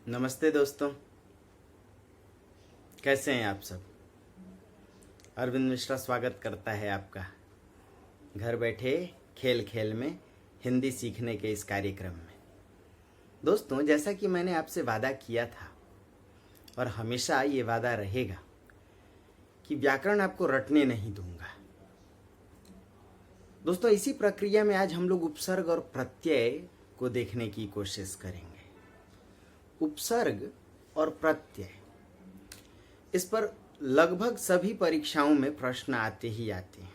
नमस्ते दोस्तों, कैसे हैं आप सब। अरविंद मिश्रा स्वागत करता है आपका घर बैठे खेल खेल में हिंदी सीखने के इस कार्यक्रम में। दोस्तों, जैसा कि मैंने आपसे वादा किया था और हमेशा ये वादा रहेगा कि व्याकरण आपको रटने नहीं दूंगा। दोस्तों, इसी प्रक्रिया में आज हम लोग उपसर्ग और प्रत्यय को देखने की कोशिश करेंगे। उपसर्ग और प्रत्यय, इस पर लगभग सभी परीक्षाओं में प्रश्न आते ही आते हैं,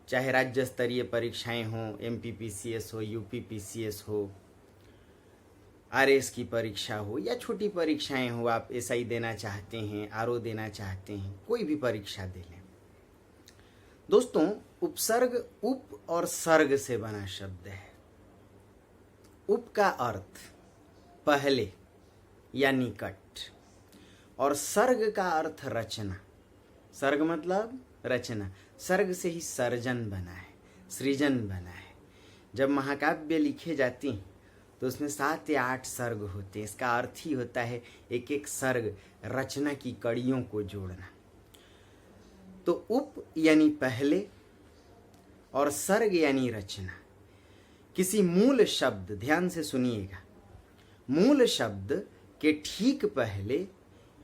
चाहे राज्य स्तरीय परीक्षाएं हों, एमपीपीसीएस हो, यूपीपीसीएस हो, आरएस की परीक्षा हो या छोटी परीक्षाएं हो, आप एसआई देना चाहते हैं, आरओ देना चाहते हैं, कोई भी परीक्षा दे लें। दोस्तों, उपसर्ग उप और सर्ग से बना शब्द है। उप का अर्थ पहले या निकट, और सर्ग का अर्थ रचना। सर्ग मतलब रचना, सर्ग से ही सर्जन बना है, सृजन बना है। जब महाकाव्य लिखे जाते हैं तो उसमें 7 या 8 सर्ग होते हैं। इसका अर्थ ही होता है एक एक सर्ग रचना की कड़ियों को जोड़ना। तो उप यानी पहले और सर्ग यानी रचना। किसी मूल शब्द, ध्यान से सुनिएगा, मूल शब्द के ठीक पहले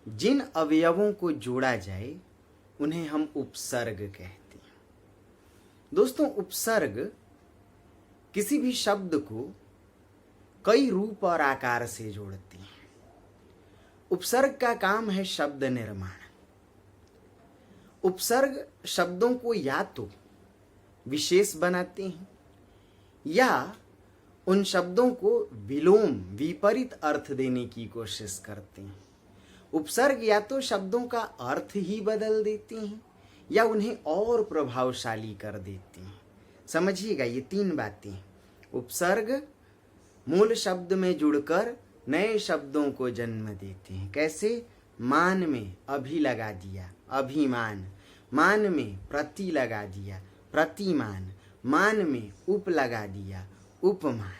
जिन अवयवों को जोड़ा जाए उन्हें हम उपसर्ग कहते हैं। दोस्तों, उपसर्ग किसी भी शब्द को कई रूप और आकार से जोड़ते हैं। उपसर्ग का काम है शब्द निर्माण। उपसर्ग शब्दों को या तो विशेष बनाते हैं या उन शब्दों को विलोम, विपरीत अर्थ देने की कोशिश करते हैं। उपसर्ग या तो शब्दों का अर्थ ही बदल देते हैं या उन्हें और प्रभावशाली कर देते हैं। समझिएगा, ये 3 बातें। उपसर्ग मूल शब्द में जुड़कर नए शब्दों को जन्म देते हैं। कैसे? मान में अभि लगा दिया, अभिमान। मान में प्रति लगा दिया, प्रतिमान। मान में उप लगा दिया, उपमान।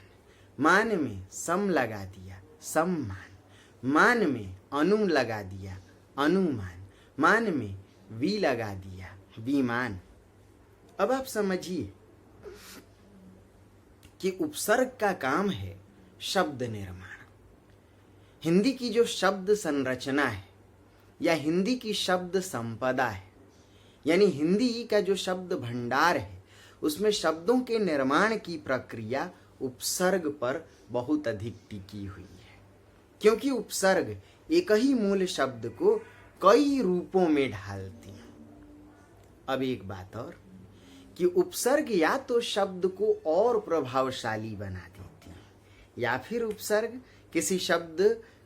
मान में सम लगा दिया, सम्मान। मान में अनु लगा दिया, अनुमान। मान में वी लगा दिया, विमान। अब आप समझिए कि उपसर्ग का काम है शब्द निर्माण। हिंदी की जो शब्द संरचना है या हिंदी की शब्द संपदा है, यानी हिंदी का जो शब्द भंडार है, उसमें शब्दों के निर्माण की प्रक्रिया उपसर्ग पर बहुत अधिक टिकी हुई है। क्योंकि उपसर्ग एक ही मूल शब्द को कई रूपों में ढालते हैं। अब एक बात और, कि उपसर्ग या तो शब्द को और प्रभावशाली बना देते हैं या फिर उपसर्ग किसी शब्द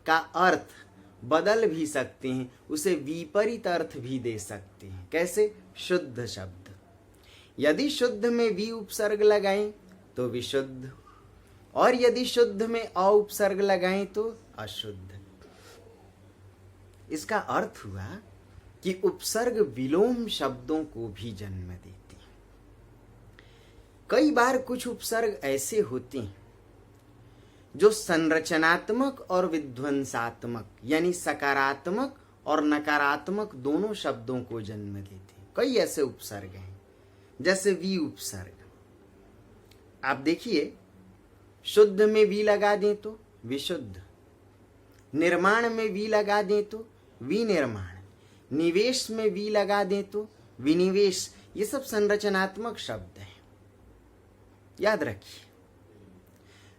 का अर्थ बदल भी सकते हैं, उसे विपरीत अर्थ भी दे सकते हैं। कैसे? शुद्ध शब्द, यदि शुद्ध में वी उपसर्ग लगाएं तो विशुद्ध, और यदि शुद्ध में अ उपसर्ग लगाएं तो अशुद्ध। इसका अर्थ हुआ कि उपसर्ग विलोम शब्दों को भी जन्म देते हैं। कई बार कुछ उपसर्ग ऐसे होते हैं जो संरचनात्मक और विध्वंसात्मक, यानी सकारात्मक और नकारात्मक दोनों शब्दों को जन्म देते हैं। कई ऐसे उपसर्ग हैं, जैसे वी उपसर्ग। आप देखिए, शुद्ध में वी लगा दें तो विशुद्ध, निर्माण में वी लगा दें तो विनिर्माण, निवेश में वी लगा दें तो विनिवेश। ये सब संरचनात्मक शब्द हैं, याद रखिए।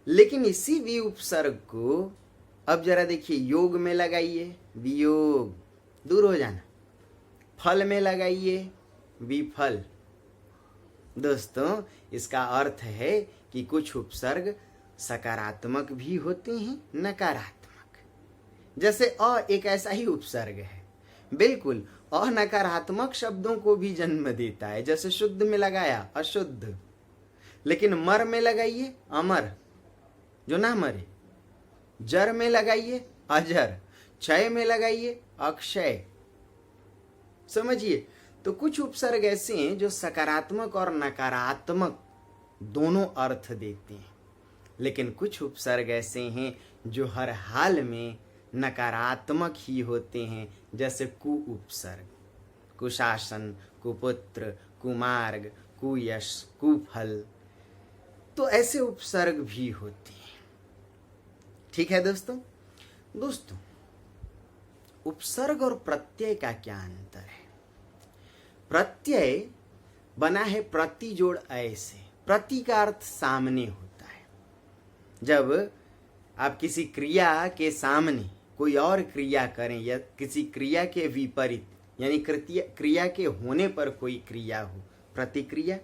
लेकिन इसी वी उपसर्ग को अब जरा देखिए, योग में लगाइए, वियोग, दूर हो जाना। फल में लगाइए, विफल। दोस्तों, इसका अर्थ है कि कुछ उपसर्ग सकारात्मक भी होते हैं, नकारात्मक। जैसे अ एक ऐसा ही उपसर्ग है, बिल्कुल अ नकारात्मक शब्दों को भी जन्म देता है। जैसे शुद्ध में लगाया अशुद्ध, लेकिन मर में लगाइए अमर, जो ना मरे। जर में लगाइए अजर, क्षय में लगाइए अक्षय। समझिए, तो कुछ उपसर्ग ऐसे हैं जो सकारात्मक और नकारात्मक दोनों अर्थ देते हैं। लेकिन कुछ उपसर्ग ऐसे हैं जो हर हाल में नकारात्मक ही होते हैं, जैसे कु उपसर्ग, कुशासन, कुपुत्र, कुमार्ग, कुयश, कुफल, तो ऐसे उपसर्ग भी होते हैं। ठीक है दोस्तों। उपसर्ग और प्रत्यय का क्या अंतर है? प्रत्यय बना है प्रति जोड़ अय से। प्रति का अर्थ सामने होता है। जब आप किसी क्रिया के सामने कोई और क्रिया करें या किसी क्रिया के विपरीत यानी क्रिया के होने पर कोई क्रिया हो, प्रतिक्रिया,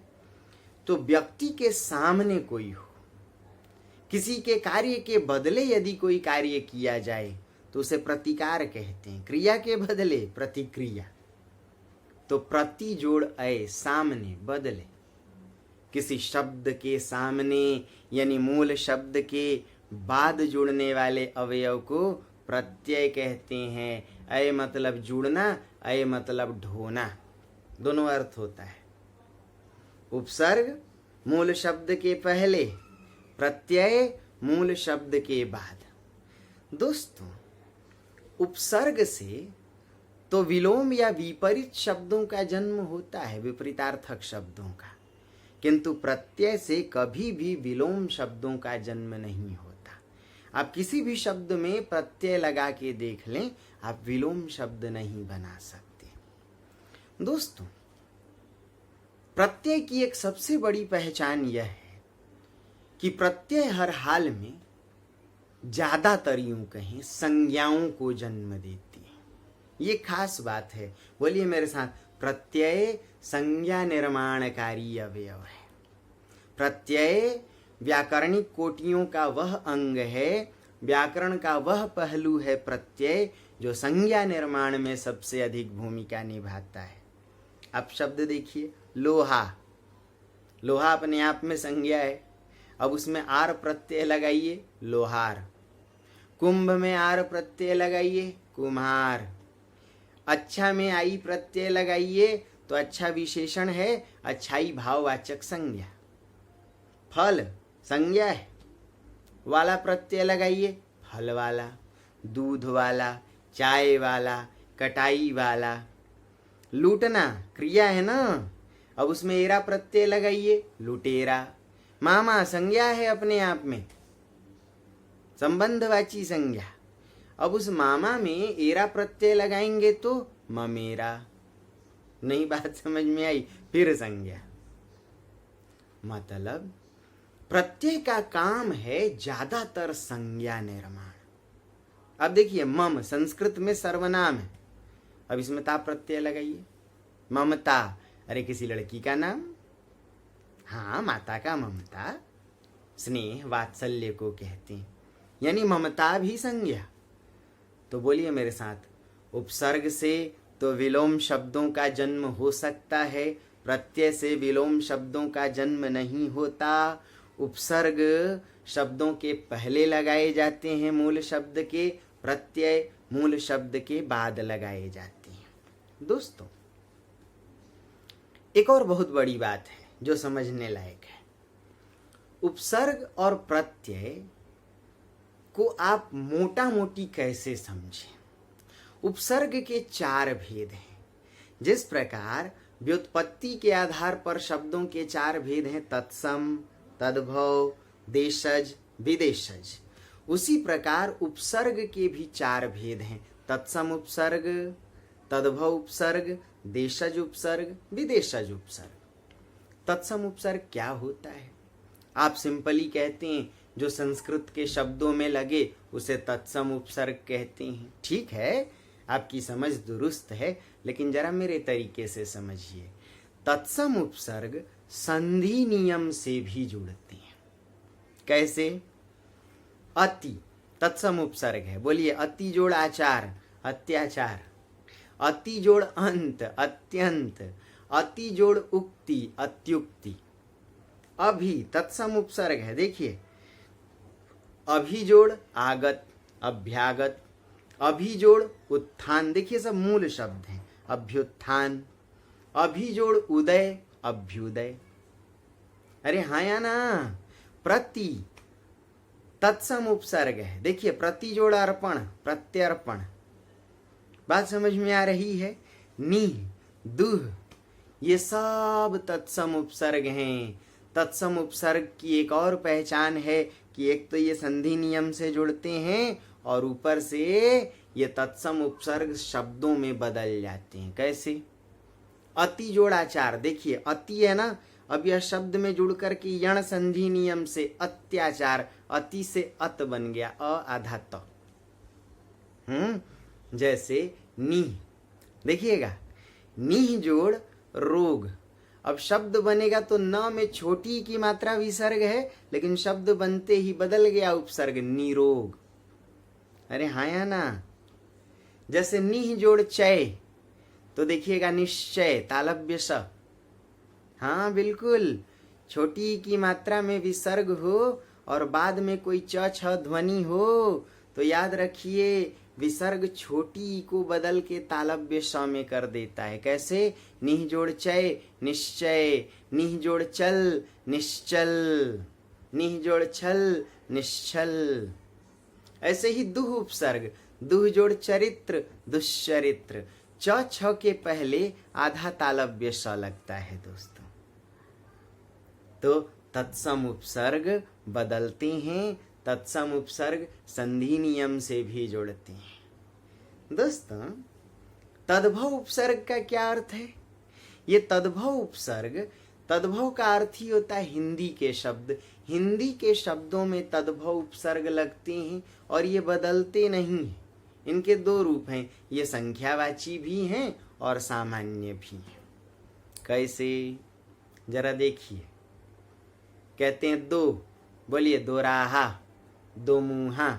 तो व्यक्ति के सामने कोई हो, किसी के कार्य के बदले यदि कोई कार्य किया जाए तो उसे प्रतिकार कहते हैं। क्रिया के बदले प्रतिक्रिया। तो प्रति जोड़ अय, सामने, बदले। किसी शब्द के सामने यानी मूल शब्द के बाद जुड़ने वाले अवयव को प्रत्यय कहते हैं। अय मतलब जुड़ना, अय मतलब ढोना, दोनों अर्थ होता है। उपसर्ग मूल शब्द के पहले, प्रत्यय मूल शब्द के बाद। दोस्तों, उपसर्ग से तो विलोम या विपरीत शब्दों का जन्म होता है, विपरीतार्थक शब्दों का, किंतु प्रत्यय से कभी भी विलोम शब्दों का जन्म नहीं होता। आप किसी भी शब्द में प्रत्यय लगा के देख लें, आप विलोम शब्द नहीं बना सकते। दोस्तों, प्रत्यय की एक सबसे बड़ी पहचान यह है कि प्रत्यय हर हाल में, ज्यादातर यूं कहें, संज्ञाओं को जन्म देती है। ये खास बात है। बोलिए मेरे साथ, प्रत्यय संज्ञा निर्माणकारी अवयव है। प्रत्यय व्याकरणिक कोटियों का वह अंग है, व्याकरण का वह पहलू है प्रत्यय, जो संज्ञा निर्माण में सबसे अधिक भूमिका निभाता है। अब शब्द देखिए, लोहा। लोहा अपने आप में संज्ञा है। अब उसमें आर प्रत्यय लगाइए, लोहार। कुंभ में आर प्रत्यय लगाइए, कुम्हार। अच्छा में आई प्रत्यय लगाइए तो अच्छा विशेषण है, अच्छाई भाववाचक संज्ञा। फल संज्ञा है, वाला प्रत्यय लगाइए, फल वाला। दूध वाला, चाय वाला, कटाई वाला। लूटना क्रिया है ना, अब उसमें एरा प्रत्यय लगाइए, लुटेरा। मामा संज्ञा है अपने आप में, संबंधवाची संज्ञा। अब उस मामा में एरा प्रत्यय लगाएंगे तो ममेरा। नहीं बात समझ में आई? फिर संज्ञा। मतलब प्रत्यय का काम है ज्यादातर संज्ञा निर्माण। अब देखिए, मम संस्कृत में सर्वनाम है। अब इसमें ता प्रत्यय लगाइए, ममता। अरे किसी लड़की का नाम, हाँ, माता का ममता, स्नेह, वात्सल्य को कहते हैं, यानी ममता भी संज्ञा। तो बोलिए मेरे साथ, उपसर्ग से तो विलोम शब्दों का जन्म हो सकता है, प्रत्यय से विलोम शब्दों का जन्म नहीं होता। उपसर्ग शब्दों के पहले लगाए जाते हैं मूल शब्द के, प्रत्यय मूल शब्द के बाद लगाए जाते हैं। दोस्तों, एक और बहुत बड़ी बात है जो समझने लायक है। उपसर्ग और प्रत्यय को आप मोटा मोटी कैसे समझें? उपसर्ग के 4 भेद हैं। जिस प्रकार व्युत्पत्ति के आधार पर शब्दों के 4 भेद हैं, तत्सम, तद्भव, देशज, विदेशज, उसी प्रकार उपसर्ग के भी 4 भेद हैं। तत्सम उपसर्ग, तद्भव उपसर्ग, देशज उपसर्ग, विदेशज उपसर्ग। तत्सम उपसर्ग क्या होता है? आप सिंपली कहते हैं, जो संस्कृत के शब्दों में लगे उसे तत्सम उपसर्ग कहते हैं। ठीक है, आपकी समझ दुरुस्त है, लेकिन जरा मेरे तरीके से समझिए। तत्सम उपसर्ग संधि नियम से भी जुड़ते हैं। कैसे? अति तत्सम उपसर्ग है। बोलिए, अति जोड़ आचार, अत्याचार। अति जोड़ अंत, अत्यंत। अति जोड़ उक्ति, अत्युक्ति। अभि तत्सम उपसर्ग है। देखिए, अभिजोड़ आगत, अभ्यागत। अभिजोड़ उत्थान, देखिए सब मूल शब्द हैं, अभ्युत्थान। अभिजोड़ उदय, अभ्युदय। अरे हाँ या ना? प्रति तत्सम उपसर्ग है। देखिए प्रति जोड़ अर्पण, प्रत्यर्पण, बात समझ में आ रही है। नीह, दुह, ये सब तत्सम उपसर्ग हैं। तत्सम उपसर्ग की एक और पहचान है कि एक तो ये संधि नियम से जुड़ते हैं और ऊपर से ये तत्सम उपसर्ग शब्दों में बदल जाते हैं। कैसे? अति जोड़ाचार, देखिए अति है ना, अब यह शब्द में जुड़ करके यण संधि नियम से अत्याचार, अति से अत बन गया, अ आधा त। जैसे नीह, देखिएगा नीह जोड़ रोग। अब शब्द बनेगा तो न में छोटी की मात्रा विसर्ग है, लेकिन शब्द बनते ही बदल गया उपसर्ग, निरोग। अरे हाँ या ना? जैसे निह जोड़ चय, तो देखिएगा निश्चय, तालव्य स। हाँ बिल्कुल, छोटी की मात्रा में विसर्ग हो और बाद में कोई च छ ध्वनि हो तो याद रखिए विसर्ग छोटी को बदल के तालव्य स में कर देता है। कैसे? निह जोड़ चय निश्चय, निह जोड़ चल निश्चल, निह जोड़ छल निश्चल। ऐसे ही दुह उपसर्ग, दुह जोड़ चरित्र दुश्चरित्र, च छ के पहले आधा तालव्य स लगता है दोस्तों। तो तत्सम उपसर्ग बदलते हैं, तत्सम उपसर्ग संधि नियम से भी जुड़ते हैं। दोस्तों तद्भव उपसर्ग का क्या अर्थ है? ये तद्भव उपसर्ग, तद्भव का अर्थ ही होता है हिंदी के शब्द। हिंदी के शब्दों में तद्भव उपसर्ग लगते हैं और ये बदलते नहीं। इनके दो रूप हैं, ये संख्यावाची भी हैं और सामान्य भी हैं। कैसे? जरा देखिए, कहते हैं दो, बोलिए दो राहा, दो मुहा,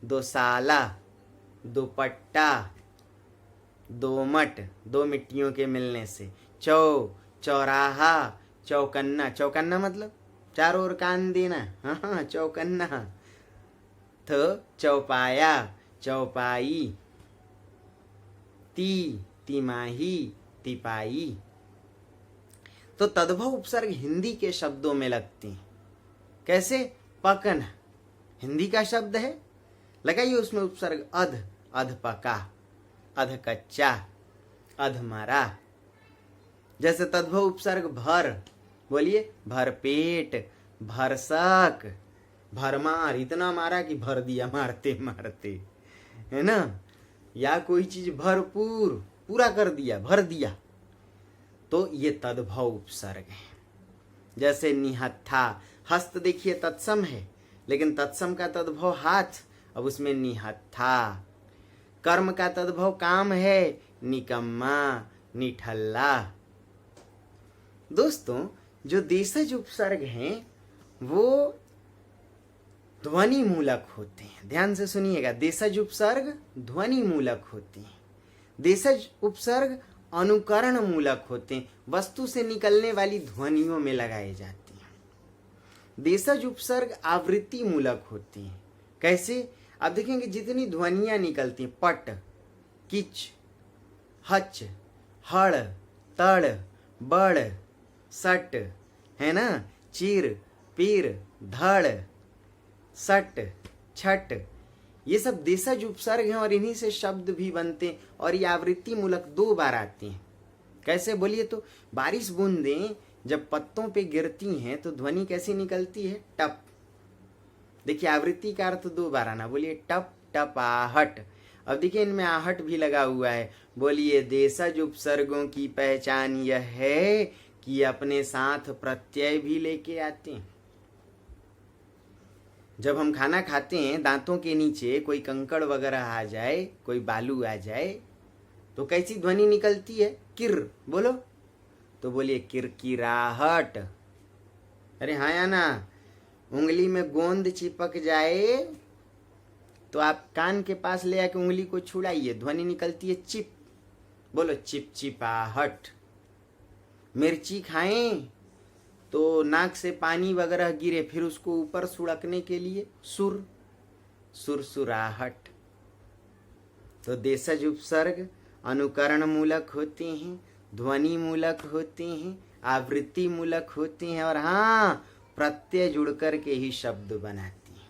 दो साला, दो पट्टा, दो मट, दो मिट्टियों के मिलने से। चौ, चौराहा, चौकन्ना, चौकन्ना मतलब चारों ओर कान देना, हाँ चौकन्ना। थ, चौपाया, चौपाई, ती, तिमाही, तिपाई। तो तद्भव उपसर्ग हिंदी के शब्दों में लगते हैं। कैसे? पकन हिंदी का शब्द है, लगाइए उसमें उपसर्ग अध, अध पका, अध कच्चा, अध मरा। जैसे तद्भव उपसर्ग भर, बोलिए भर पेट, भरसक, भरमार, इतना मारा कि भर दिया मारते मारते, है ना? या कोई चीज भरपूर, पूरा कर दिया, भर दिया, तो ये तद्भव उपसर्ग है। जैसे निहत्था, हस्त देखिए तत्सम है, लेकिन तत्सम का तद्भव हाथ, अब उसमें निहत्था। कर्म का तद्भव काम है, निकम्मा, निठल्ला। दोस्तों जो देशज उपसर्ग हैं वो ध्वनि मूलक होते हैं। ध्यान से सुनिएगा, देशज उपसर्ग ध्वनि मूलक होते हैं, देशज उपसर्ग अनुकरण मूलक होते हैं, वस्तु से निकलने वाली ध्वनियों में लगाए जाते हैं। देशज उपसर्ग आवृत्ति मूलक होते हैं। कैसे? आप देखेंगे जितनी ध्वनियां निकलती हैं, पट, किच, हच, हड़, तड़, बड़, सट, है ना, चीर, पीर, धड़, सट, छट, ये सब देशज उपसर्ग हैं और इन्हीं से शब्द भी बनते हैं और ये आवृत्ति मूलक 2 बार आते हैं। कैसे? बोलिए तो। बारिश बूंदें जब पत्तों पे गिरती हैं तो ध्वनि कैसी निकलती है? टप। देखिए आवृत्ति का अर्थ 2 बार आना, बोलिए टप टप आहट। अब देखिए इनमें आहट भी लगा हुआ है। बोलिए देशज उपसर्गों की पहचान यह है कि अपने साथ प्रत्यय भी लेके आते हैं। जब हम खाना खाते हैं, दांतों के नीचे कोई कंकड़ वगैरह आ जाए, कोई बालू आ जाए, तो कैसी ध्वनि निकलती है? किर, बोलो तो बोलिए किरकिराहट। अरे हाँ या ना? उंगली में गोंद चिपक जाए तो आप कान के पास ले आके उंगली को छुड़ाइए, ध्वनि निकलती है चिप, बोलो चिपचिपाहट। मिर्ची खाएं तो नाक से पानी वगैरह गिरे, फिर उसको ऊपर सुड़कने के लिए सुर, सुरसुराहट। तो देशज उपसर्ग अनुकरण मूलक होते हैं, ध्वनि मूलक होते हैं, आवृत्ति मूलक होते हैं और हाँ प्रत्यय जुड़ कर के ही शब्द बनाते हैं।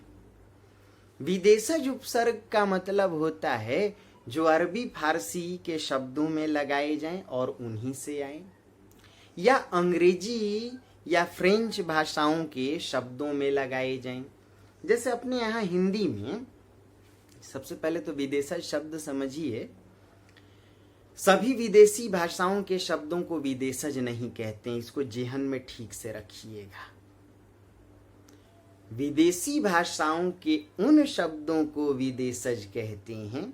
विदेशज उपसर्ग का मतलब होता है जो अरबी फारसी के शब्दों में लगाए जाएं और उन्हीं से आए, या अंग्रेजी या फ्रेंच भाषाओं के शब्दों में लगाए जाएं। जैसे अपने यहाँ हिंदी में सबसे पहले तो विदेशज शब्द समझिए, सभी विदेशी भाषाओं के शब्दों को विदेशज नहीं कहते, इसको जेहन में ठीक से रखिएगा। विदेशी भाषाओं के उन शब्दों को विदेशज कहते हैं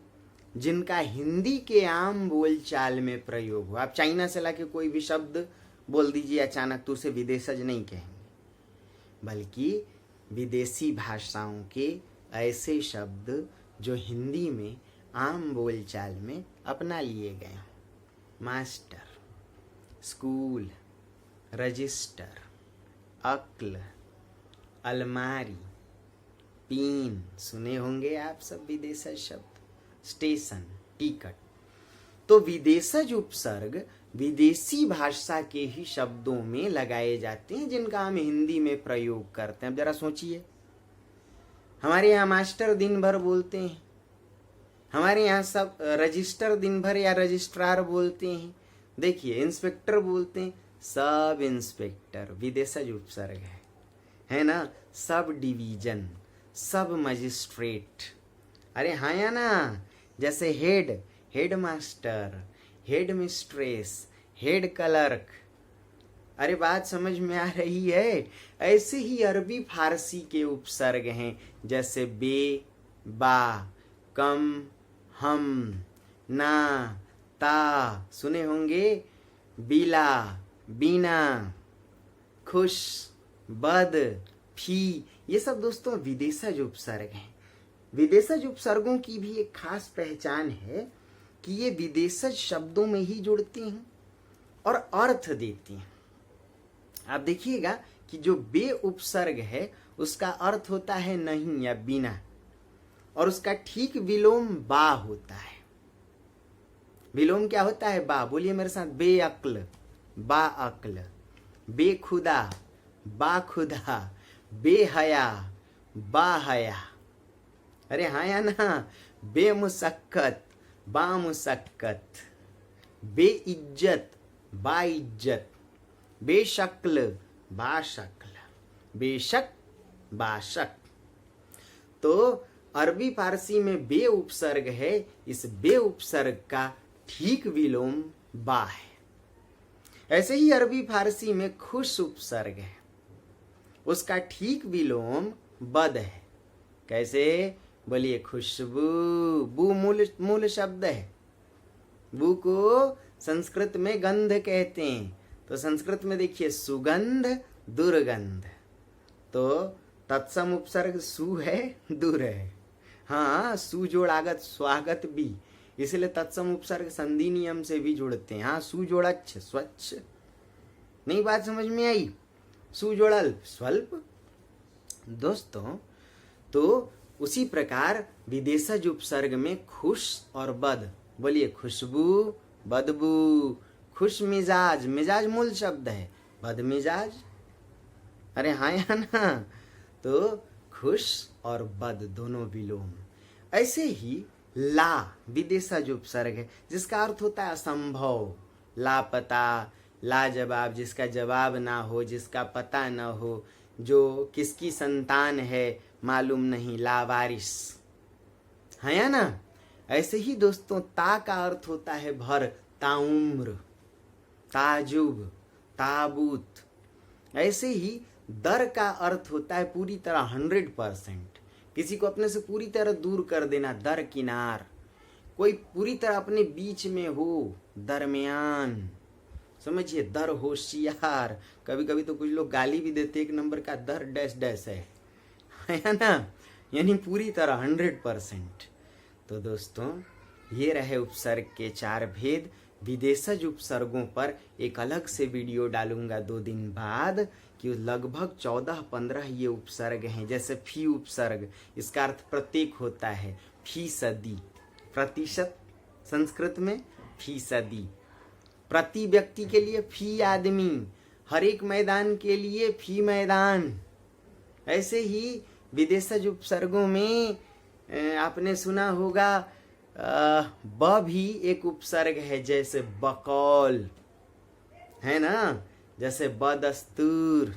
जिनका हिंदी के आम बोलचाल में प्रयोग हो। आप चाइना से लाके कोई भी शब्द बोल दीजिए अचानक तो उसे विदेशज नहीं कहेंगे, बल्कि विदेशी भाषाओं के ऐसे शब्द जो हिंदी में आम बोलचाल में अपना लिए गए हों। मास्टर, स्कूल, रजिस्टर, अक्ल, अलमारी, पिन, सुने होंगे आप सब विदेशज शब्द, स्टेशन, टिकट। तो विदेशज उपसर्ग विदेशी भाषा के ही शब्दों में लगाए जाते हैं जिनका हम हिंदी में प्रयोग करते हैं। अब जरा सोचिए, हमारे यहाँ मास्टर दिन भर बोलते हैं, हमारे यहाँ सब रजिस्टर दिन भर या रजिस्ट्रार बोलते हैं। देखिए इंस्पेक्टर बोलते हैं, सब इंस्पेक्टर विदेशज उपसर्ग है ना। सब डिवीजन, सब मजिस्ट्रेट, अरे हाँ या ना। जैसे head, head master, head mistress, head clerk. अरे बात समझ में आ रही है। ऐसे ही अरबी फारसी के उपसर्ग हैं, जैसे बे, बा, कम, हम, ना, ता, सुने होंगे, बिला, बीना, खुश, बद, फी। ये सब दोस्तों विदेशज उपसर्ग हैं। विदेशज उपसर्गों की भी एक खास पहचान है कि ये विदेशज शब्दों में ही जुड़ते हैं और अर्थ देते हैं। आप देखिएगा कि जो बे उपसर्ग है उसका अर्थ होता है नहीं या बिना, और उसका ठीक विलोम बा होता है। विलोम क्या होता है? बा। बोलिए मेरे साथ, बे अक्ल, बा अक्ल, बेखुदा, बा खुदा, बेहया, बा हया। अरे हाँ या ना। बेमुशक्कत, बा मुशक्कत, बेइज्जत, बा इज्जत, बेशक्ल, बा शक्ल, बेशक, बा शक। तो अरबी फारसी में बे उपसर्ग है, इस बे उपसर्ग का ठीक विलोम बा है। ऐसे ही अरबी फारसी में खुश उपसर्ग है, उसका ठीक विलोम बद है। कैसे? बोलिए, खुशबू। बू मूल शब्द है। बू को संस्कृत में गंध कहते हैं, तो संस्कृत में देखिए सुगंध, दुर्गंध। तो तत्सम उपसर्ग सु है, दुर है। हाँ, सु जोड़ागत स्वागत भी, इसलिए तत्सम उपसर्ग संधि नियम से भी जुड़ते हैं। हाँ, सु जोड़च्छ स्वच्छ। नहीं बात समझ में आई? सु जोड़ल स्वल्प। दोस्तों, तो उसी प्रकार विदेशज उपसर्ग में खुश और बद। बोलिए, खुशबू, बदबू, खुश मिजाज, मिजाज मूल शब्द है, बद मिजाज। अरे हाँ या ना। तो खुश और बद दोनों विलोम। ऐसे ही ला विदेशज उपसर्ग है, जिसका अर्थ होता है असंभव, लापता, लाजवाब, जिसका जवाब ना हो, जिसका पता ना हो, जो किसकी संतान है मालूम नहीं, लावारिस। है या ना। ऐसे ही दोस्तों ता का अर्थ होता है भर, ताउम्र, ताजुब, ताबूत। ऐसे ही दर का अर्थ होता है पूरी तरह 100%, किसी को अपने से पूरी तरह दूर कर देना, दर किनार। कोई पूरी तरह अपने बीच में हो, दरमियान। समझिए, दर होशियार। कभी कभी तो कुछ लोग गाली भी देते, एक नंबर का दर डैश डैश है ना। यानी पूरी तरह 100%। तो दोस्तों, ये रहे उपसर्ग के 4 भेद। विदेशज उपसर्गों पर एक अलग से वीडियो डालूंगा 2 दिन बाद, कि लगभग 14-15 ये उपसर्ग हैं। जैसे फी उपसर्ग, इसका अर्थ प्रत्येक होता है, फीसदी, प्रतिशत संस्कृत में, फीसदी। प्रति व्यक्ति के लिए फी आदमी, हर एक मैदान के लिए फी मैदान। ऐसे ही विदेशज उपसर्गों में आपने सुना होगा ब भी एक उपसर्ग है, जैसे बकौल है ना, जैसे बदस्तूर।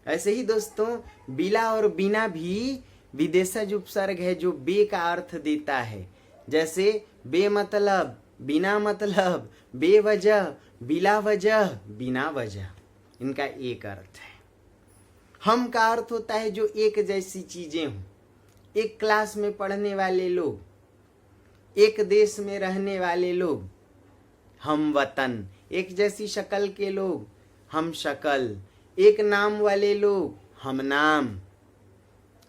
ऐसे ही दोस्तों बिला और बिना भी विदेशज उपसर्ग है जो बे का अर्थ देता है, जैसे बेमतलब, बिना मतलब, बेवजह, बिला वजह, बिना वजह। इनका एक अर्थ है। हम का अर्थ होता है जो एक जैसी चीजें हों, एक क्लास में पढ़ने वाले लोग, एक देश में रहने वाले लोग, हम वतन, एक जैसी शक्ल के लोग, हम शक्ल, एक नाम वाले लोग, हम नाम,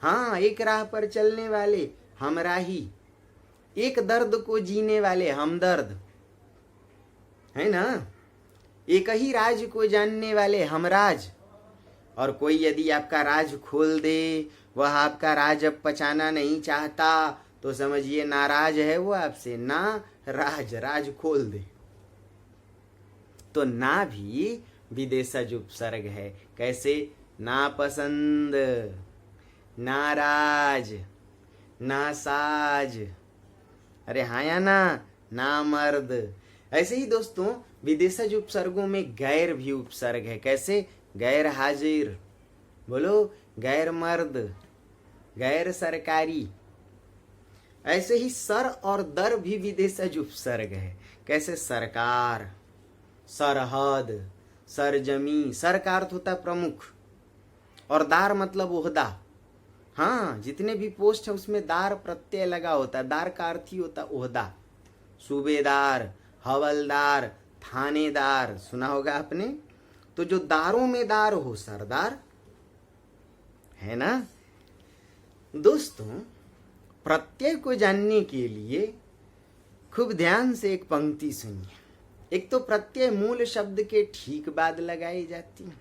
हाँ, एक राह पर चलने वाले, हम राही, एक दर्द को जीने वाले, हम दर्द, है ना, एक ही राज को जानने वाले, हम राज। और कोई यदि आपका राज खोल दे, वह आपका राज अब पचाना नहीं चाहता, तो समझिए नाराज है वो आपसे, ना राज, राज खोल दे। तो ना भी विदेशज उपसर्ग है। कैसे? नापसंद, नाराज, नासाज, अरे हाँ या ना, नामर्द। ऐसे ही दोस्तों विदेशज उपसर्गों में गैर भी उपसर्ग है। कैसे? गैर हाजिर, बोलो, गैर मर्द, गैर सरकारी। ऐसे ही सर और दर भी विदेशज उपसर्ग है। कैसे? सरकार, सरहद, सरजमी। सर का अर्थ होता है प्रमुख, और दार मतलब ओहदा। हाँ, जितने भी पोस्ट है उसमें दार प्रत्यय लगा होता है। दार का अर्थ ही होता है ओहदा। सूबेदार, हवलदार, थानेदार, सुना होगा आपने। तो जो दारों में दार हो, सरदार, है ना। दोस्तों प्रत्यय को जानने के लिए खूब ध्यान से एक पंक्ति सुनिए। एक तो प्रत्यय मूल शब्द के ठीक बाद लगाई जाती है।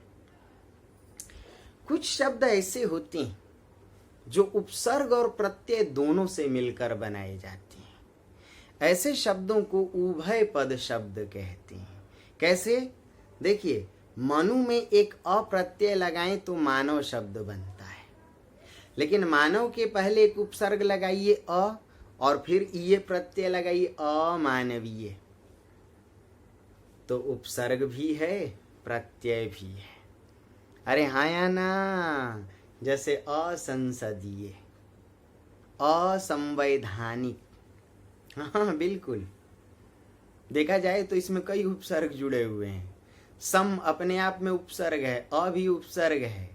कुछ शब्द ऐसे होते हैं जो उपसर्ग और प्रत्यय दोनों से मिलकर बनाए जाते हैं। ऐसे शब्दों को उभय पद शब्द कहते हैं। कैसे? देखिए, मनु में एक अप्रत्यय लगाएं तो मानव शब्द बनता है, लेकिन मानव के पहले एक उपसर्ग लगाइए अ, और फिर ये प्रत्यय लगाइए अमानवीय, तो उपसर्ग भी है, प्रत्यय भी है। अरे हाँ या ना। जैसे असंसदीय, असंवैधानिक। हाँ बिल्कुल, देखा जाए तो इसमें कई उपसर्ग जुड़े हुए हैं। सम अपने आप में उपसर्ग है, अ भी उपसर्ग है,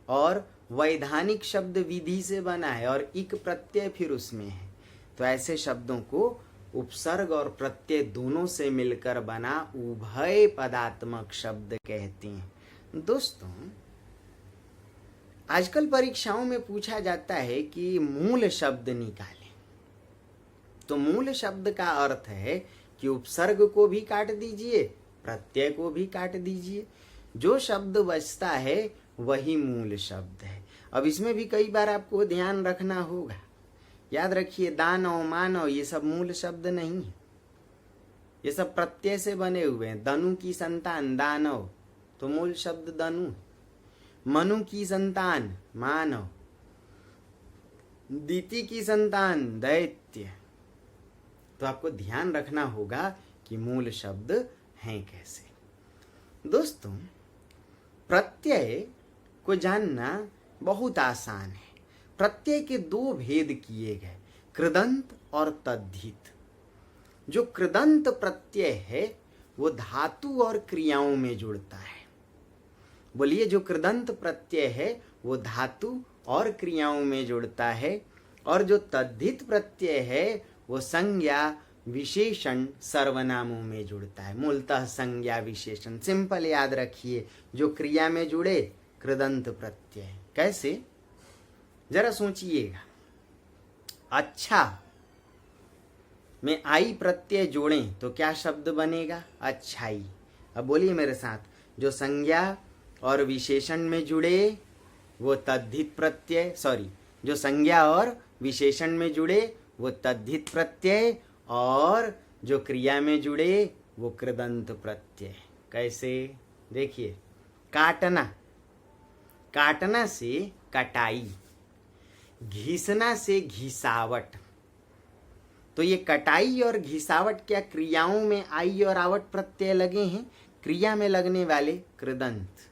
और वैधानिक शब्द विधि से बना है, और इक प्रत्यय फिर उसमें है। तो ऐसे शब्दों को उपसर्ग और प्रत्यय दोनों से मिलकर बना उभय पदात्मक शब्द कहते हैं। दोस्तों आजकल परीक्षाओं में पूछा जाता है कि मूल शब्द निकालें। तो मूल शब्द का अर्थ है कि उपसर्ग को भी काट दीजिए, प्रत्यय को भी काट दीजिए, जो शब्द बचता है वही मूल शब्द है। अब इसमें भी कई बार आपको ध्यान रखना होगा। याद रखिए, दानव, मानव, ये सब मूल शब्द नहीं है, ये सब प्रत्यय से बने हुए हैं। दनु की संतान दानव, तो मूल शब्द दनु। मनु की संतान मानव, दीति की संतान दैत्य। तो आपको ध्यान रखना होगा कि मूल शब्द हैं कैसे। दोस्तों प्रत्यय को जानना बहुत आसान है। प्रत्यय के दो भेद किए गए, कृदंत और तद्धित। जो कृदंत प्रत्यय है वो धातु और क्रियाओं में जुड़ता है। बोलिए, जो कृदंत प्रत्यय है वो धातु और क्रियाओं में जुड़ता है, और जो तद्धित प्रत्यय है वो संज्ञा, विशेषण, सर्वनामों में जुड़ता है। मूलतः संज्ञा विशेषण। सिंपल याद रखिए, जो क्रिया में जुड़े कृदंत प्रत्यय। कैसे? जरा सोचिएगा। अच्छा में आई प्रत्यय जोड़ें तो क्या शब्द बनेगा? अच्छाई। अब बोलिए मेरे साथ, जो संज्ञा और विशेषण में जुड़े वो तद्धित प्रत्यय, जो संज्ञा और विशेषण में जुड़े वो तद्धित प्रत्यय, और जो क्रिया में जुड़े वो कृदंत प्रत्यय। कैसे? देखिए, काटना, काटना से कटाई, घिसना से घिसावट। तो ये कटाई और घिसावट क्या क्रियाओं में आई और आवट प्रत्यय लगे हैं, क्रिया में लगने वाले कृदंत।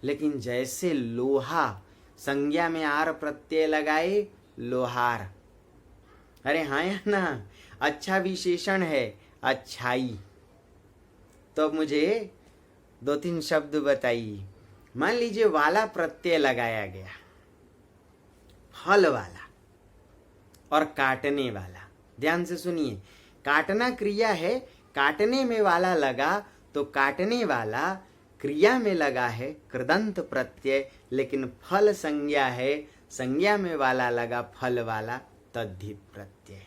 लेकिन जैसे लोहा संज्ञा में आर प्रत्यय लगाए लोहार। अरे हाँ या ना, अच्छा विशेषण है अच्छाई। तो अब मुझे 2-3 शब्द बताइए। मान लीजिए वाला प्रत्यय लगाया गया, फल वाला और काटने वाला। ध्यान से सुनिए, काटना क्रिया है, काटने में वाला लगा तो काटने वाला क्रिया में लगा है कृदंत प्रत्यय, लेकिन फल संज्ञा है, संज्ञा में वाला लगा फल वाला तद्धित प्रत्यय।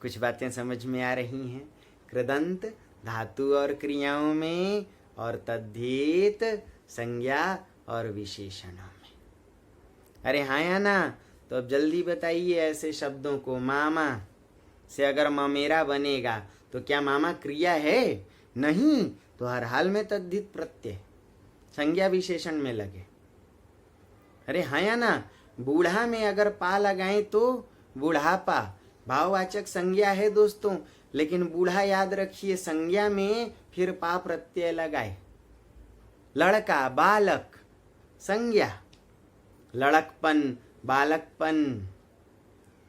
कुछ बातें समझ में आ रही हैं? कृदंत धातु और क्रियाओं में और तद्धित संज्ञा और विशेषणों में। अरे हाँ या ना? तो अब जल्दी बताइए ऐसे शब्दों को। मामा से अगर ममेरा बनेगा तो क्या मामा क्रिया है? नहीं, तो हर हाल में तद्धित प्रत्यय संज्ञा विशेषण में लगे। अरे हाँ या ना? बूढ़ा में अगर पा लगाएं तो बुढ़ापा भाववाचक संज्ञा है दोस्तों, लेकिन बूढ़ा याद रखिए संज्ञा में फिर पा प्रत्यय लगाए। लड़का बालक संज्ञा, लड़कपन बालकपन।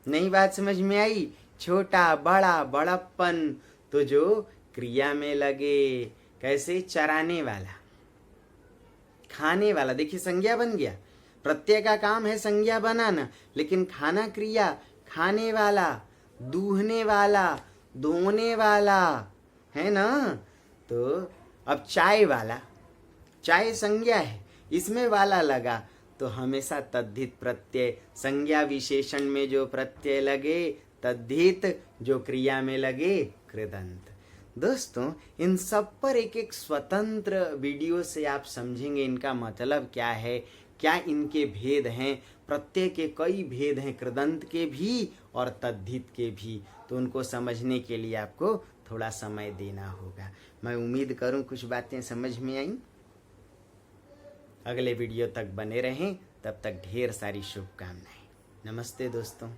नई बात समझ में आई? छोटा बड़ा बड़प्पन, तो जो क्रिया में लगे। कैसे? चराने वाला खाने वाला, देखिए संज्ञा बन गया। प्रत्यय का काम है संज्ञा बनाना, लेकिन खाना क्रिया, खाने वाला, दूहने वाला, धोने वाला, है ना? तो अब चाय वाला, चाय संज्ञा है, इसमें वाला लगा तो हमेशा तद्धित प्रत्यय। संज्ञा विशेषण में जो प्रत्यय लगे तद्धित, जो क्रिया में लगे कृदंत। दोस्तों, इन सब पर एक एक स्वतंत्र वीडियो से आप समझेंगे इनका मतलब क्या है, क्या इनके भेद हैं। प्रत्यय के कई भेद हैं, कृदंत के भी और तद्धित के भी। तो उनको समझने के लिए आपको थोड़ा समय देना होगा। मैं उम्मीद करूं कुछ बातें समझ में आई। अगले वीडियो तक बने रहें, तब तक ढेर सारी शुभकामनाएं। नमस्ते दोस्तों।